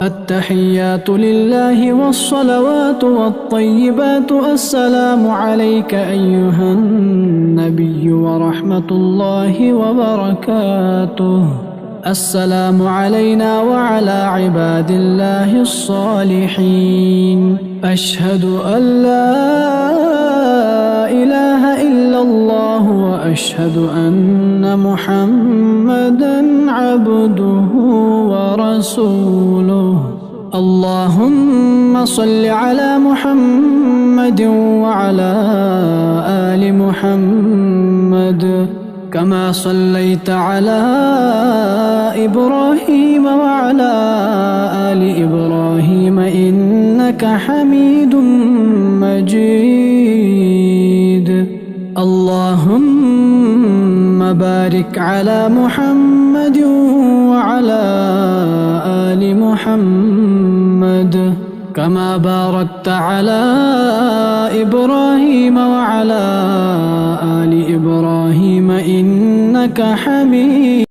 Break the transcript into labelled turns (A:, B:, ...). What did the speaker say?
A: التحيات لله والصلوات والطيبات. السلام عليك أيها النبي ورحمة الله وبركاته. السلام علينا وعلى عباد الله الصالحين. أشهد أن لا إله إلا الله وأشهد أن محمدًا عبده ورسوله. اللهم صل على محمد وعلى آل محمد كما صليت على إبراهيم وعلى آل إبراهيم إنك حميد مجيد. اللهم بارك على محمد وعلى آل محمد كما باركت على إبراهيم وعلى آل إبراهيم إنك حميد